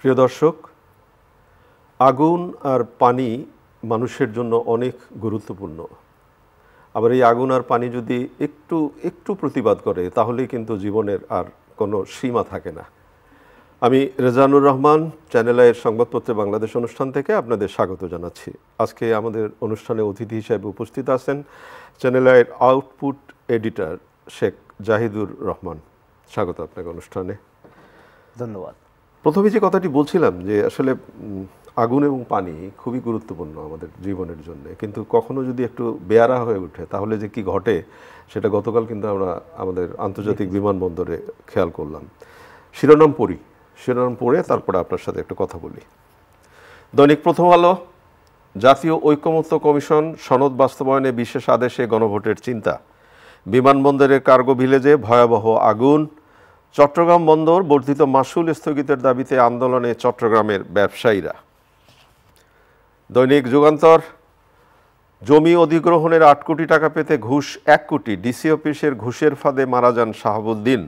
প্রিয় দর্শক, আগুন আর পানি মানুষের জন্য অনেক গুরুত্বপূর্ণ। আবার এই আগুন আর পানি যদি একটু প্রতিবাদ করে তাহলেই কিন্তু জীবনের আর কোনো সীমা থাকে না। আমি রেজানুর রহমান, চ্যানেল আইয়ের সংবাদপত্রে বাংলাদেশ অনুষ্ঠান থেকে আপনাদের স্বাগত জানাচ্ছি। আজকে আমাদের অনুষ্ঠানে অতিথি হিসেবে উপস্থিত আছেন চ্যানেল আইয়ের আউটপুট এডিটর শেখ জাহিদুর রহমান। স্বাগত আপনাকে অনুষ্ঠানে। ধন্যবাদ। প্রথমে যে কথাটি বলছিলাম যে আসলে আগুন এবং পানি খুবই গুরুত্বপূর্ণ আমাদের জীবনের জন্য, কিন্তু কখনো যদি একটু বেয়ারা হয়ে ওঠে তাহলে যে কি ঘটে সেটা গতকাল কিন্তু আমরা আমাদের আন্তর্জাতিক বিমানবন্দরে খেয়াল করলাম। শিরোনাম পড়ে তারপরে আপনার সাথে একটু কথা বলি। দৈনিক প্রথম আলো, জাতীয় ঐকমত্য কমিশন সনদ বাস্তবায়নে বিশেষ আদেশে গণভোটের চিন্তা। বিমানবন্দরের কার্গো ভিলেজে ভয়াবহ আগুন। চট্টগ্রাম বন্দর বর্ধিত মাশুল স্থগিতের দাবিতে আন্দোলনে চট্টগ্রামের ব্যবসায়ীরা। দৈনিক যুগান্তর, জমি অধিগ্রহণের 8 কোটি টাকা পেতে ঘুষ 1 কোটি, ডিসি অফিসের ঘুষের ফাঁদে মারা যান শাহাবুদ্দিন।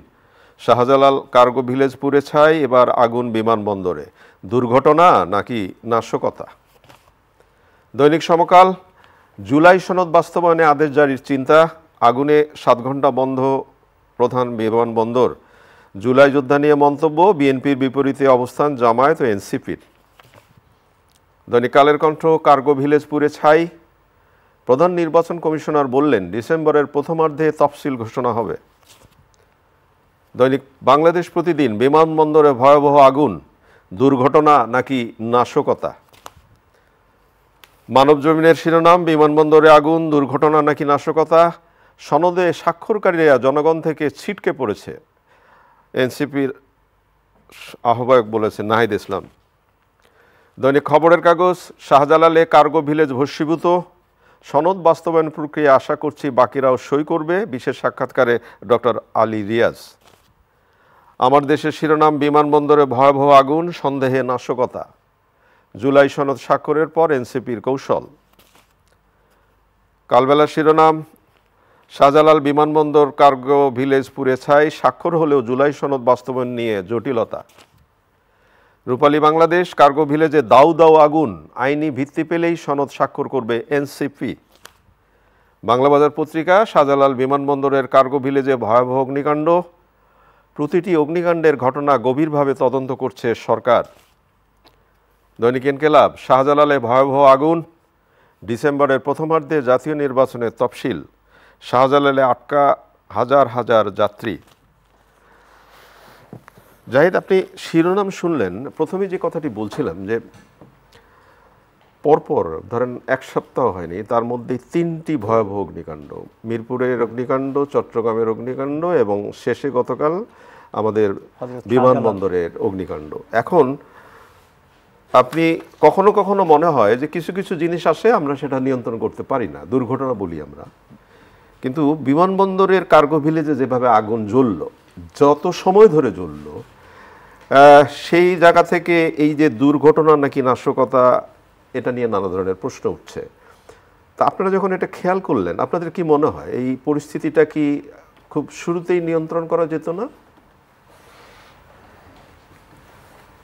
শাহজালাল কার্গো ভিলেজ পুড়ে ছাই, এবার আগুন বিমানবন্দরে। দুর্ঘটনা নাকি নাশকতা? দৈনিক সমকাল, জুলাই সনদ বাস্তবায়নে আদেশ জারির চিন্তা। আগুনে 7 ঘন্টা বন্ধ প্রধান বিমানবন্দর। জুলাই যোদ্ধা নিয়ে মন্তব্য, বিএনপির বিপরীতে অবস্থান জামায়াত ও এনসিপির। দৈনিক কালের কণ্ঠ, কার্গো ভিলেজ পুড়ে ছাই। প্রধান নির্বাচন কমিশনার বললেন ডিসেম্বরের প্রথমার্ধে তফসিল ঘোষণা হবে। দৈনিক বাংলাদেশ প্রতিদিন, বিমানবন্দরে ভয়াবহ আগুন, দুর্ঘটনা নাকি নাশকতা? মানবজমিনের শিরোনাম, বিমানবন্দরে আগুন, দুর্ঘটনা নাকি নাশকতা? সনদে স্বাক্ষরকারীরা জনগণ থেকে ছিটকে পড়েছে, এনসিপির আহ্বায়ক বলেছে নাহিদ ইসলাম। দৈনিক খবরের কাগজ, শাহজালালে কার্গো ভিলেজ ভস্মীভূত, সনদ বাস্তবায়ন প্রক্রিয়া আশা করছি বাকিরাও সই করবে, বিশেষ সাক্ষাৎকারে ডক্টর আলী রিয়াজ। আমার দেশের শিরোনাম, বিমানবন্দরে ভয়াবহ আগুন, সন্দেহে নাশকতা। জুলাই সনদ স্বাক্ষরের পর এনসিপির কৌশল। কালবেলার শিরোনাম, শাহজালাল বিমানবন্দর কার্গো ভিলেজ পুড়ে ছাই, স্বাক্ষর হলেও জুলাই সনদ বাস্তবায়ন নিয়ে জটিলতা। রূপালী বাংলাদেশ, কার্গো ভিলেজে দাউ দাউ আগুন, আইনি ভিত্তি পেলেই সনদ স্বাক্ষর করবে এনসিপি। বাংলাবাজার পত্রিকা, শাহজালাল বিমানবন্দরের কার্গো ভিলেজে ভয়াবহ অগ্নিকাণ্ড, প্রতিটি অগ্নিকাণ্ডের ঘটনা গভীরভাবে তদন্ত করছে সরকার। দৈনিক ইনকিলাব, শাহজালালে ভয়াবহ আগুন, ডিসেম্বরের প্রথমার্ধে জাতীয় নির্বাচনের তফসিল, শাহজালালে আটকা হাজার হাজার যাত্রী। জাহিদ, আপনি শিরোনাম শুনলেন, প্রথমে যে কথাটি বলছিলাম যে পরপর ধরেন 1 সপ্তাহ হয়নি, তার মধ্যে 3টি ভয়াবহ অগ্নিকাণ্ড, মিরপুরের অগ্নিকাণ্ড, চট্টগ্রামের অগ্নিকাণ্ড এবং শেষে গতকাল আমাদের বিমানবন্দরের অগ্নিকাণ্ড। এখন আপনি কখনো কখনো মনে হয় যে কিছু কিছু জিনিস আসে আমরা সেটা নিয়ন্ত্রণ করতে পারি না, দুর্ঘটনা বলি আমরা, কিন্তু বিমানবন্দরের কার্গো ভিলেজে যেভাবে আগুন জ্বলল, যত সময় ধরে জ্বলল, সেই জায়গা থেকে এই যে দুর্ঘটনা নাকি নাশকতা, এটা নিয়ে নানা ধরনের প্রশ্ন উঠছে। তা আপনারা যখন এটা খেয়াল করলেন, আপনাদের কি মনে হয় এই পরিস্থিতিটা কি খুব শুরুতেই নিয়ন্ত্রণ করা যেত না?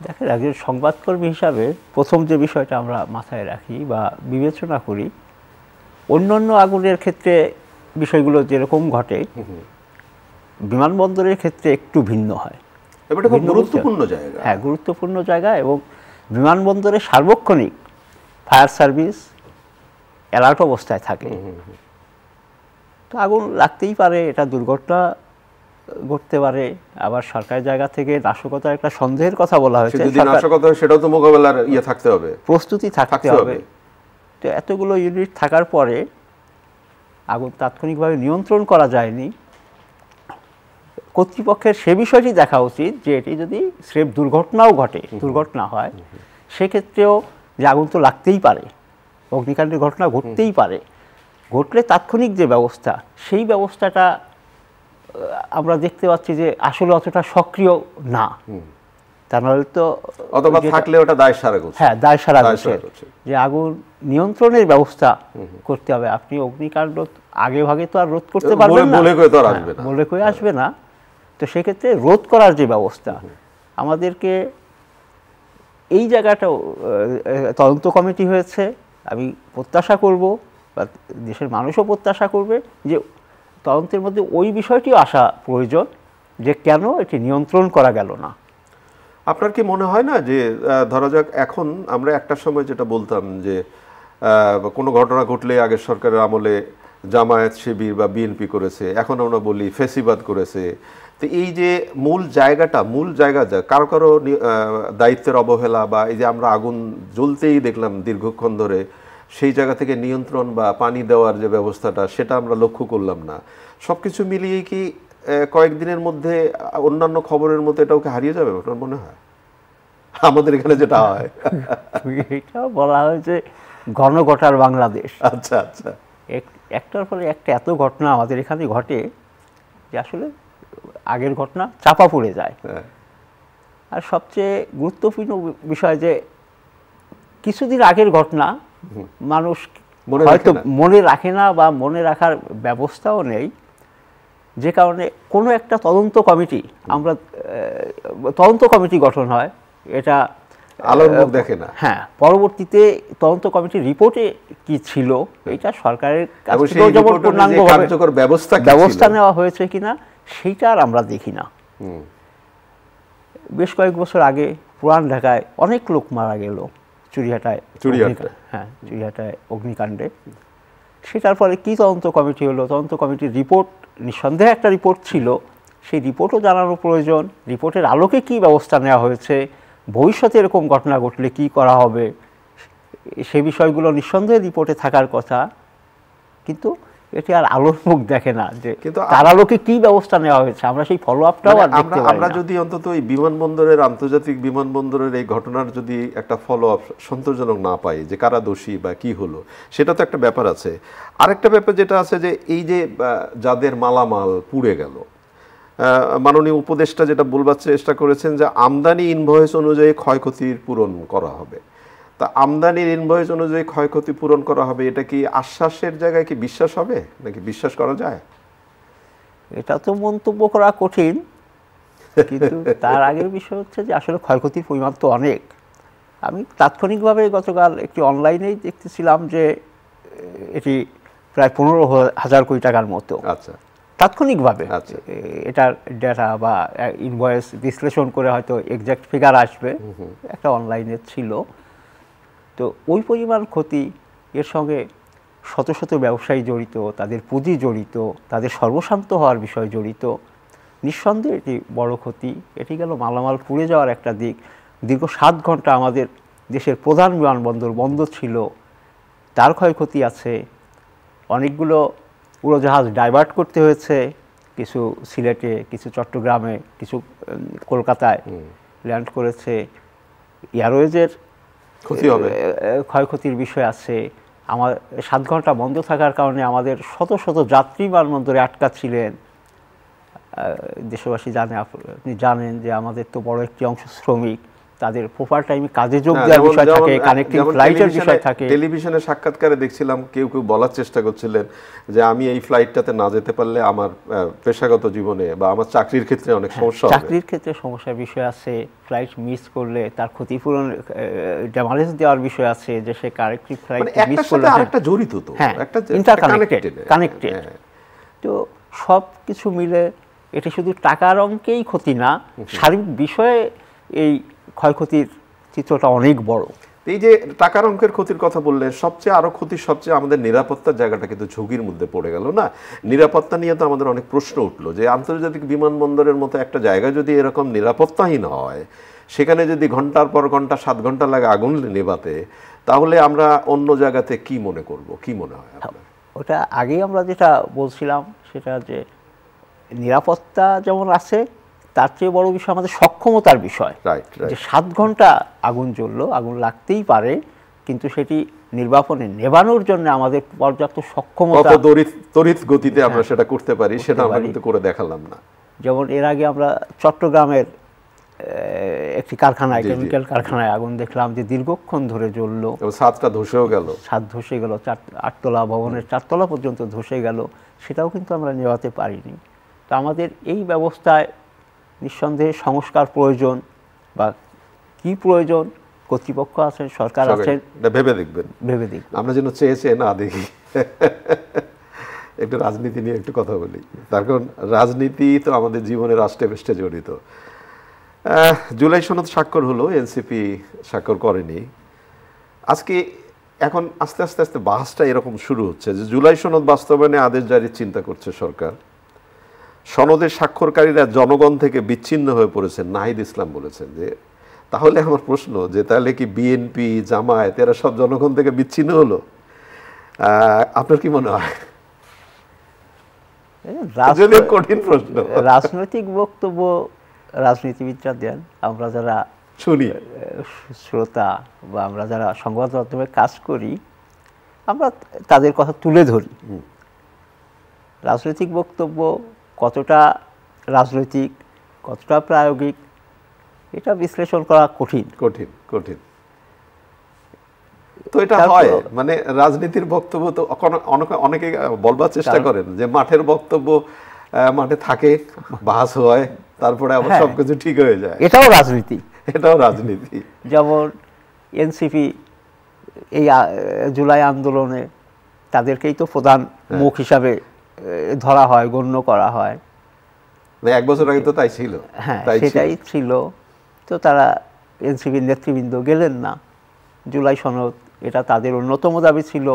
দেখেন, একজন সংবাদকর্মী হিসাবে প্রথম যে বিষয়টা আমরা মাথায় রাখি বা বিবেচনা করি, অন্যান্য আগুনের ক্ষেত্রে বিষয়গুলো যেরকম ঘটে, বিমানবন্দরের ক্ষেত্রে একটু ভিন্ন হয়। এটা খুব গুরুত্বপূর্ণ জায়গা। হ্যাঁ, গুরুত্বপূর্ণ জায়গা, এবং বিমানবন্দরে সার্বক্ষণিক ফায়ার সার্ভিস অ্যালার্ট অবস্থায় থাকে। তো আগুন লাগতেই পারে, এটা দুর্ঘটনা ঘটতে পারে। আবার সরকারের জায়গা থেকে নাশকতার একটা সন্দেহের কথা বলা হয়েছে, সেটাও তো মোকাবেলার থাকতে হবে, প্রস্তুতি থাকতে হবে। তো এতগুলো ইউনিট থাকার পরে আগুন তাৎক্ষণিকভাবে নিয়ন্ত্রণ করা যায়নি। কর্তৃপক্ষের সে বিষয়টি দেখা উচিত যে এটি যদি স্রেফ দুর্ঘটনাও ঘটে, দুর্ঘটনা হয়, সেক্ষেত্রেও যে আগুন তো লাগতেই পারে, অগ্নিকাণ্ডের ঘটনা ঘটতেই পারে, ঘটলে তাৎক্ষণিক যে ব্যবস্থা, সেই ব্যবস্থাটা আমরা দেখতে পাচ্ছি যে আসলে অতটা সক্রিয় না। তা নাহলে তো অথবা থাকলে ওটা দায়সারা করছে। হ্যাঁ, দায়সারা করছে যে আগুন নিয়ন্ত্রণের ব্যবস্থা করতে হবে। আপনি অগ্নিকাণ্ড আগে ভাগে তো আর রোধ করতে পারবেন না, বলে কয়ে আসবে না। তো সেক্ষেত্রে রোধ করার যে ব্যবস্থা, আমাদেরকে এই জায়গাটাও তদন্ত কমিটি হয়েছে, আমি প্রত্যাশা করব বা দেশের মানুষও প্রত্যাশা করবে যে তদন্তের মধ্যে ওই বিষয়টিও আসা প্রয়োজন যে কেন এটি নিয়ন্ত্রণ করা গেল না। আপনার কি মনে হয় না যে ধরা যাক এখন আমরা একটা সময় যেটা বলতাম যে কোনো ঘটনা ঘটলে আগের সরকারের আমলে জামায়াত শিবির বা বিএনপি করেছে, এখন আমরা বলি ফেসিবাদ করেছে, তো এই যে মূল জায়গা কারো কারো দায়িত্বের অবহেলা বা এই যে আমরা আগুন জ্বলতেই দেখলাম দীর্ঘক্ষণ ধরে, সেই জায়গা থেকে নিয়ন্ত্রণ বা পানি দেওয়ার যে ব্যবস্থাটা সেটা আমরা লক্ষ্য করলাম না, সব কিছু মিলিয়ে কি কয়েকদিনের মধ্যে অন্যান্য খবরের মতো এটাও কি হারিয়ে যাবে আপনার মনে হয়? আমাদের এখানে যেটা হয় এটা বলা হয় যে ঘনঘটার বাংলাদেশ। আচ্ছা আচ্ছা, একটার পরে একটা এত ঘটনা আমাদের এখানে ঘটে যে আসলে আগের ঘটনা চাপা পড়ে যায়। আর সবচেয়ে গুরুত্বপূর্ণ বিষয় যে কিছুদিন আগের ঘটনা মানুষ হয়তো মনে রাখে না বা মনে রাখার ব্যবস্থাও নেই, যে কারণে কোনো একটা তদন্ত কমিটি গঠন হয়, এটা আলোর মুখ দেখে না। হ্যাঁ, পরবর্তীতে তদন্ত কমিটির রিপোর্টে কি ছিল এটা সরকারের কাছ থেকে যেমন পূর্ণাঙ্গভাবে ব্যবস্থা নেওয়া হয়েছে কিনা সেইটা আর আমরা দেখি না। বেশ কয়েক বছর আগে পুরান ঢাকায় অনেক লোক মারা গেল চুরিহাটায় অগ্নিকাণ্ডে। সেটার ফলে কি তদন্ত কমিটি হলো? তদন্ত কমিটির রিপোর্ট নিঃসন্দেহে একটা রিপোর্ট ছিল, সেই রিপোর্টও জানানো প্রয়োজন। রিপোর্টের আলোকে কি ব্যবস্থা নেওয়া হয়েছে, ভবিষ্যতে এরকম ঘটনা ঘটলে কি করা হবে, সে বিষয়গুলো নিঃসন্দেহে রিপোর্টে থাকার কথা, কিন্তু এটি আর আলোর মুখ দেখে না যে তার আলোকে কি ব্যবস্থা নেওয়া হয়েছে। আমরা সেই ফলো আপটাও আর দেখতে পাই না। আমরা যদি অন্তত এই আন্তর্জাতিক বিমানবন্দরের এই ঘটনার যদি একটা ফলো আপ সন্তোষজনক না পাই যে কারা দোষী বা কি হলো, সেটা তো একটা ব্যাপার আছে। আরেকটা ব্যাপার যেটা আছে যে এই যে যাদের মালামাল পুড়ে গেল, মাননীয় উপদেষ্টা যেটা বলবার চেষ্টা করেছেন যে আমদানি ইনভয়েস অনুযায়ী ক্ষয়ক্ষতির পূরণ করা হবে। তা আমদানির ইনভয়েস অনুযায়ী ক্ষয়ক্ষতি পূরণ করা হবে, এটা কি আশ্বাসের জায়গায় কি বিশ্বাস হবে নাকি বিশ্বাস করা যায়? এটা তো মন্তব্য করা কঠিন, কিন্তু তার আগের বিষয় হচ্ছে যে আসলে ক্ষয়ক্ষতির পরিমাণ তো অনেক। আমি তাৎক্ষণিকভাবে গতকাল একটি অনলাইনেই দেখতেছিলাম যে এটি প্রায় 15,000 কোটি টাকার মতো। আচ্ছা, তাৎক্ষণিকভাবে এটার ডেটা বা ইনভয়েস বিশ্লেষণ করে হয়তো এক্সাক্ট ফিগার আসবে, একটা অনলাইনে ছিল। তো ওই পরিমাণ ক্ষতি, এর সঙ্গে শত শত ব্যবসায়ী জড়িত, তাদের পুঁজি জড়িত, তাদের সর্বশান্ত হওয়ার বিষয় জড়িত, নিঃসন্দেহে এটি বড় ক্ষতি। এটি গেল মালামাল পুড়ে যাওয়ার একটা দিক। দীর্ঘ 7 ঘন্টা আমাদের দেশের প্রধান বিমানবন্দর বন্ধ ছিল, তার ক্ষয়ক্ষতি আছে। অনেকগুলো উড়োজাহাজ ডাইভার্ট করতে হয়েছে, কিছু সিলেটে, কিছু চট্টগ্রামে, কিছু কলকাতায় ল্যান্ড করেছে। এয়ারওয়েজের ক্ষয়ক্ষতির বিষয় আছে। আমার 7 ঘন্টা বন্ধ থাকার কারণে আমাদের শত শত যাত্রী বিমানবন্দরে আটকা ছিলেন। দেশবাসী আপনি জানেন যে আমাদের তো বড় একটি অংশ শ্রমিক, তাদের প্রপার টাইমে কাজে যোগ দেওয়ার বিষয় থাকে, কানেক্টিং ফ্লাইটের বিষয় থাকে। টেলিভিশনে সাক্ষাৎকারে দেখছিলাম কেউ বলার চেষ্টা করছিলেন যে আমি এই ফ্লাইটটাতে না যেতে পারলে আমার পেশাগত জীবনে বা আমার চাকরির ক্ষেত্রে অনেক সমস্যা হবে। চাকরির ক্ষেত্রে সমস্যার বিষয় আছে, ফ্লাইট মিস করলে তার ক্ষতিপূরণ ড্যামেজ দেওয়ার বিষয় আছে, যে সে কানেক্টিং ফ্লাইট মিস করলে একটা জড়িত, তো একটা ইন্টারকানেক্টেড। তো সব কিছু মিলে এটি শুধু টাকার অঙ্কেই ক্ষতি না, সার্বিক বিষয়ে এই ক্ষয়ক্ষতির চিত্রটা অনেক বড়। এই যে টাকার অঙ্কের ক্ষতির কথা বললে, সবচেয়ে আমাদের নিরাপত্তার জায়গাটা কিন্তু ঝুঁকির মধ্যে পড়ে গেল না? নিরাপত্তা নিয়ে তো আমাদের অনেক প্রশ্ন উঠলো যে আন্তর্জাতিক বিমানবন্দরের মতো একটা জায়গা যদি এরকম নিরাপত্তাহীন হয়, সেখানে যদি ঘন্টার পর ঘন্টা 7 ঘন্টা লাগে আগুন নেভাতে, তাহলে আমরা অন্য জায়গাতে কি মনে করব? কি মনে হয় আপনার? ওটা আগেই আমরা যেটা বলছিলাম সেটা যে নিরাপত্তা যেমন আছে, তার চেয়ে বড় বিষয় আমাদের সক্ষমতার বিষয়। যে 7 ঘন্টা আগুন জ্বললো, আগুন লাগতেই পারে, কিন্তু সেটি নির্বাপনে নেভানোর জন্য আমাদের পর্যাপ্ত সক্ষমতা, তড়িৎ গতিতে আমরা সেটা করতে পারি, সেটা আমরা কিন্তু করে দেখালাম না। যেমন এর আগে আমরা চট্টগ্রামের একটি কারখানায়, কেমিক্যাল কারখানায় আগুন দেখলাম যে দীর্ঘক্ষণ ধরে জ্বললো, ছাদটা ধসেও গেল, ছাদ ধসে গেল, 8তলা ভবনের 4 তলা পর্যন্ত ধসে গেল, সেটাও কিন্তু আমরা নেভাতে পারিনি। তো আমাদের এই ব্যবস্থায় নিঃসন্দেহে সংস্কার প্রয়োজন, বা কি প্রয়োজন কর্তৃপক্ষ আছেন, সরকার আছেন, এটা ভেবে দেখবেন, ভেবে দেখবেন। আমরা যেন চেয়ে না দেখি। একটু রাজনীতি নিয়ে একটু কথা বলি, তার কারণ রাজনীতি তো আমাদের জীবনের আষ্টে পৃষ্ঠে জড়িত। জুলাই সনদ স্বাক্ষর হলো, এনসিপি স্বাক্ষর করেনি। আজকে এখন আস্তে আস্তে আস্তে বাসটা এরকম শুরু হচ্ছে যে জুলাই সনদ বাস্তবায়নে আদেশ জারির চিন্তা করছে সরকার। সনদের স্বাক্ষরকারীরা জনগণ থেকে বিচ্ছিন্ন হয়ে পড়েছেন, নাহিদ ইসলাম বলেছেন। যে তাহলে আমার প্রশ্ন যে তাহলে কি বিএনপি, জামায়াত এরা সব জনগণ থেকে বিচ্ছিন্ন হলো? আপনার কি মনে হয়? কঠিন প্রশ্ন। রাজনৈতিক বক্তব্য রাজনীতিবিদরা দেন, আমরা যারা শুনি, শ্রোতা বা আমরা যারা সংবাদ মাধ্যমে কাজ করি, আমরা তাদের কথা তুলে ধরি। রাজনৈতিক বক্তব্য কতটা রাজনৈতিক, কতটা প্রায়োগিক, এটা বিশ্লেষণ করা কঠিন কঠিন কঠিন। তো এটা হয় মানে রাজনীতির বক্তব্য তো অনেকে বলবার চেষ্টা করেন যে মাঠের বক্তব্য মাঠে থাকে, বাস হয়, তারপরে আবার সবকিছু ঠিক হয়ে যায়। এটাও রাজনীতি, এটাও রাজনীতি। যেমন এনসিপি এই জুলাই আন্দোলনে তাদেরকেই তো প্রধান মুখ হিসাবে ধরা হয়, গণ্য করা হয়। এক বছর আগে তো তাই ছিল। হ্যাঁ, সেটাই ছিল। তো তারা এনসিপির নেতৃবৃন্দ গেলেন না। জুলাই সনদ, এটা তাদের অন্যতম দাবি ছিল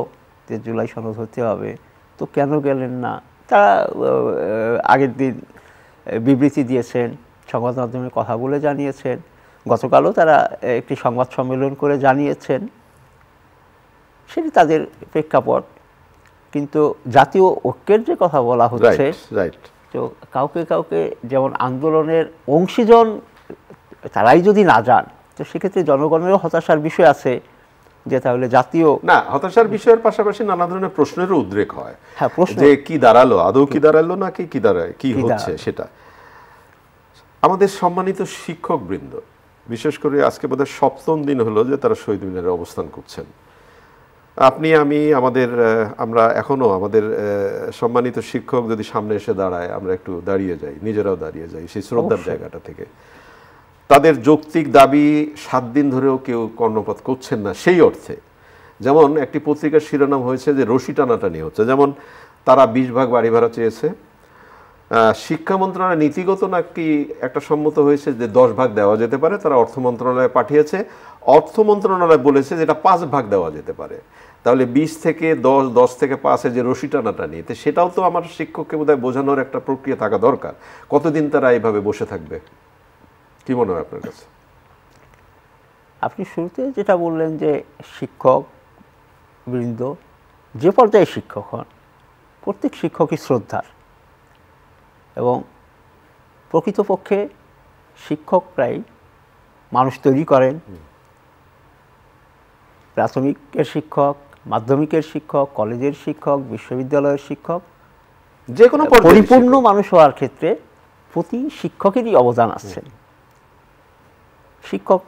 যে জুলাই সনদ হতে হবে, তো কেন গেলেন না? তারা আগের দিন বিবৃতি দিয়েছেন, সংবাদ মাধ্যমে কথা বলে জানিয়েছেন, গতকালও তারা একটি সংবাদ সম্মেলন করে জানিয়েছেন। সেটি তাদের প্রেক্ষাপট। কিন্তু জাতীয় ঐক্যের যে কথা বলা হচ্ছে, তো কাউকে কাউকে যেমন আন্দোলনের অংশীজন তারাই যদি না যান, তো সেক্ষেত্রে জনগণেরও হতাশার বিষয় আছে যে তাহলে জাতীয় না, হতাশার বিষয়ের পাশাপাশি নানা ধরনের প্রশ্নেরও উদ্রেক হয়। হ্যাঁ, প্রশ্ন যে কি দাঁড়ালো, আদৌ কি দাঁড়ালো নাকি কি দাঁড়ায়, কি হচ্ছে সেটা। আমাদের সম্মানিত শিক্ষক বৃন্দ, বিশেষ করে আজকে বোধহয় 7ম দিন হলো যে তারা শহীদ মিনারে অবস্থান করছেন। আপনি, আমি, আমরা এখনো আমাদের সম্মানিত শিক্ষক যদি সামনে এসে দাঁড়ায়, আমরা একটু দাঁড়িয়ে যাই, নিজেরাও দাঁড়িয়ে যাই সেই শ্রদ্ধার জায়গাটা থেকে। তাদের যৌক্তিক দাবি 7 দিন ধরেও কেউ কর্ণপাত করছেন না সেই অর্থে। যেমন একটি পত্রিকার শিরোনাম হয়েছে যে রশি টানাটানি হচ্ছে। যেমন তারা 20 ভাগ বাড়ি ভাড়া চেয়েছে, শিক্ষা মন্ত্রণালয় নীতিগত নাকি একটা সম্মত হয়েছে যে 10 ভাগ দেওয়া যেতে পারে, তারা অর্থ মন্ত্রণালয়ে পাঠিয়েছে। অর্থ মন্ত্রণালয় বলেছে যে এটা 5 ভাগ দেওয়া যেতে পারে। তাহলে 20 থেকে 10, 10 থেকে 5-এ যে রশি টানাটানি, সেটাও তো আমার শিক্ষককে বোধহয় বোঝানোর একটা প্রক্রিয়া থাকা দরকার। কতদিন তারা এইভাবে বসে থাকবে, কি মনে হয় আপনার কাছে? আপনি শুরুতে যেটা বললেন যে শিক্ষক বৃন্দ যে পর্যায়ে শিক্ষক হন, প্রত্যেক শিক্ষকই শ্রদ্ধার, এবং প্রকৃতপক্ষে শিক্ষকরাই মানুষ তৈরি করেন। প্রাথমিকের শিক্ষক, মাধ্যমিকের শিক্ষক, কলেজের শিক্ষক, বিশ্ববিদ্যালয়ের শিক্ষক, যে কোনো পরিপূর্ণ মানুষ হওয়ার ক্ষেত্রে প্রতি শিক্ষকেরই অবদান আছে। শিক্ষক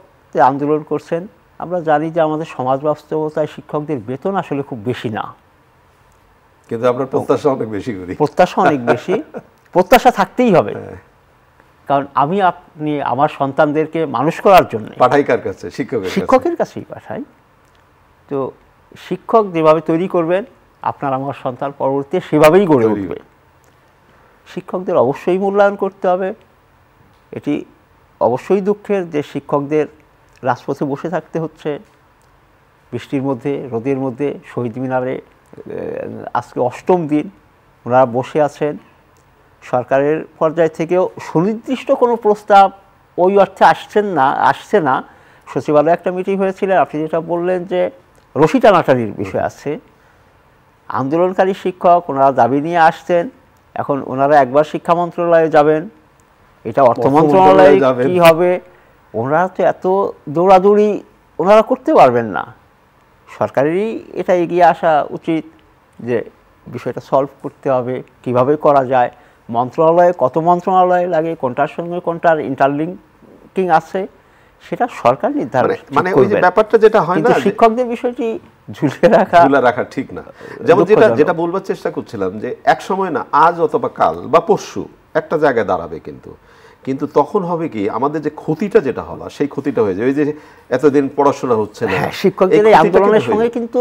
আন্দোলন করছেন, আমরা জানি যে আমাদের সমাজ বাস্তবতায় শিক্ষকদের বেতন আসলে খুব বেশি না, কিন্তু আমরা প্রত্যাশা অনেক বেশি করি। প্রত্যাশা অনেক বেশি, প্রত্যাশা থাকতেই হবে। কারণ আমি আপনি আমার সন্তানদেরকে মানুষ করার জন্য পাঠাই কার কাছে? শিক্ষকের কাছেই পাঠাই। তো শিক্ষক যেভাবে তৈরি করবেন, আপনার আমার সন্তান পরবর্তীতে সেভাবেই গড়ে উঠবে। শিক্ষকদের অবশ্যই মূল্যায়ন করতে হবে। এটি অবশ্যই দুঃখের যে শিক্ষকদের রাজপথে বসে থাকতে হচ্ছে, বৃষ্টির মধ্যে, রোদের মধ্যে। শহীদ মিনারে আজকে 8ম দিন ওনারা বসে আছেন। সরকারের পর্যায় থেকেও সুনির্দিষ্ট কোনো প্রস্তাব ওই অর্থে আসছে না। সচিবালয়ে একটা মিটিং হয়েছিল, আপনি যেটা বললেন যে রশি টানাটানির বিষয় আছে। আন্দোলনকারী শিক্ষক ওনারা দাবি নিয়ে আসছেন, এখন ওনারা একবার শিক্ষা মন্ত্রণালয়ে যাবেন, এটা অর্থ মন্ত্রণালয়ে কী হবে, ওনারা তো এত দৌড়াদৌড়ি ওনারা করতে পারবেন না। সরকারেরই এটা এগিয়ে আসা উচিত যে বিষয়টা সলভ করতে হবে, কিভাবে করা যায়, মন্ত্রণালয়ে কত মন্ত্রণালয় লাগে, কোনটার সঙ্গে কোনটার ইন্টারলিঙ্কিং আছে, সেটা সরকার নির্ধারণ মানে ওই যে ব্যাপারটা যেটা হয় না, শিক্ষকদের বিষয়টি ঝুলে রাখা ঠিক না। যেমন যেটা বলবার চেষ্টা করছিলাম যে এক সময় না, আজ অথবা কাল বা পরশু একটা জায়গায় দাঁড়াবে, কিন্তু কিন্তু তখন হবে কি, আমাদের যে ক্ষতিটা যেটা হলো সেই ক্ষতিটা হয়ে যায়। ওই যে এতদিন পড়াশোনা হচ্ছে না, শিক্ষকদের এই আন্দোলনের সঙ্গে কিন্তু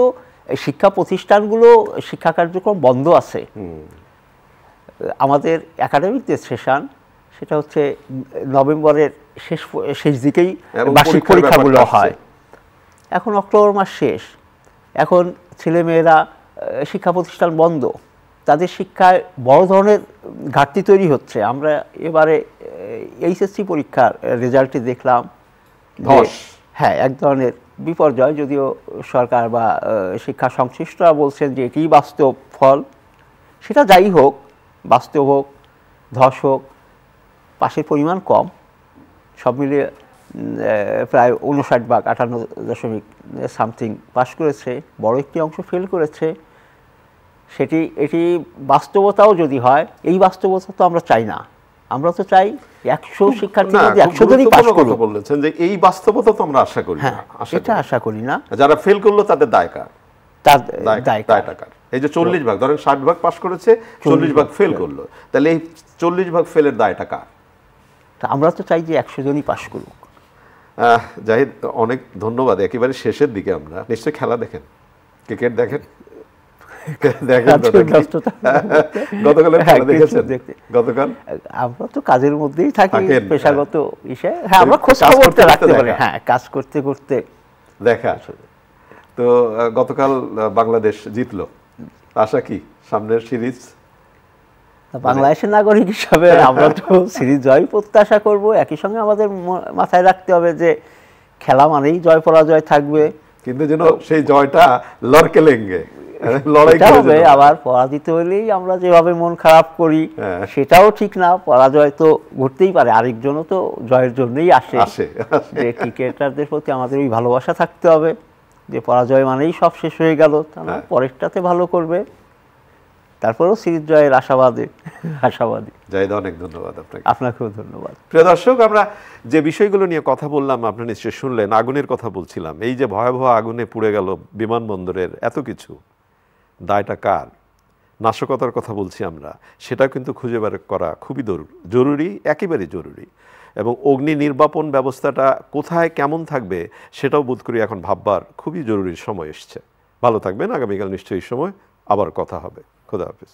শিক্ষা প্রতিষ্ঠানগুলো শিক্ষা কার্যক্রম বন্ধ আছে। আমাদের একাডেমিক যে সেশন সেটা হচ্ছে নভেম্বরের শেষ দিকেই বার্ষিক পরীক্ষাগুলো হয়। এখন অক্টোবর মাস শেষ, এখন ছেলেমেয়েরা শিক্ষা প্রতিষ্ঠান বন্ধ, তাদের শিক্ষায় বড় ধরনের ঘাটতি তৈরি হচ্ছে। আমরা এবারে এইচএসসি পরীক্ষার রেজাল্টে দেখলাম হ্যাঁ এক ধরনের বিপর্যয়, যদিও সরকার বা শিক্ষা সংশ্লিষ্টরা বলছেন যে এটিই বাস্তব ফল। সেটা যাই হোক, বাস্তব হোক, ধস হোক, পাশের পরিমাণ কম, সব মিলিয়ে প্রায় 59 ভাগ 58.সামথিং পাস করেছে, বড় একটি অংশ ফেল করেছে। এটি বাস্তবতাও যদি হয়, এই বাস্তবতা তো আমরা চাই না। আমরা তো চাই 100 শিক্ষার্থীর মধ্যে 100 জনই পাস করবে। বলেছেন যে এই বাস্তবতা তো আমরা আশা করি না, এটা আশা করি না। যারা ফেল করলো তাদের দায় কার? দায়টা কার? এই যে 40 ভাগ, ধরেন 60 ভাগ পাস করেছে, 40 ভাগ ফেল করলো, তাহলে এই 40 ভাগ ফেলের দায়টা কার? আমরা তো চাই যে 100 জনই পাস করুক। জাহিদ, অনেক ধন্যবাদ। একেবারে শেষের দিকে আমরা, নিশ্চয়ই খেলা দেখেন, ক্রিকেট দেখেন? গতকাল আমরা তো কাজের মধ্যেই থাকি, পেশাগত বিষয়। হ্যাঁ, আমরা খোঁজ খবর রাখতে পারি, হ্যাঁ, কাজ করতে করতে দেখা। তো গতকাল বাংলাদেশ জিতলো, আশা কি সামনের সিরিজ? বাংলাদেশের নাগরিক হিসাবে আমরা তো সিরিজ জয় প্রত্যাশা করব। একই সঙ্গে আমাদের মাথায় রাখতে হবে যে খেলা মানেই জয় পরাজয় থাকবে, কিন্তু যেন সেই জয়টা লড়কেলেঙ্গে লড়াই হবে। আবার পরাজিত হলেই আমরা যেভাবে মন খারাপ করি সেটাও ঠিক না, পরাজয় তো ঘটতেই পারে, আরেকজনও তো জয়ের জন্যই আসে। যে ক্রিকেটারদের প্রতি আমাদের ওই ভালোবাসা থাকতে হবে যে পরাজয় মানেই সব শেষ হয়ে গেল, তারা পরেরটাতে ভালো করবে। তারপরেও সিরিজ জয়ের আশাবাদী। জাহিদ, অনেক ধন্যবাদ আপনাকে। আপনাকেও ধন্যবাদ। প্রিয় দর্শক, আমরা যে বিষয়গুলো নিয়ে কথা বললাম আপনারা নিশ্চয়ই শুনলেন। আগুনের কথা বলছিলাম, এই যে ভয়াবহ আগুনে পুড়ে গেল বিমানবন্দরের এত কিছু, দায়টা কার? নাশকতার কথা বলছি আমরা, সেটা কিন্তু খুঁজে বের করা খুবই জরুরি, একেবারে জরুরি। এবং অগ্নি নির্বাপন ব্যবস্থাটা কোথায় কেমন থাকবে সেটাও বোধ করি এখন ভাববার খুবই জরুরি সময় এসছে। ভালো থাকবেন, আগামীকাল নিশ্চয়ই সময় আবার কথা হবে। খোদা হাফেজ।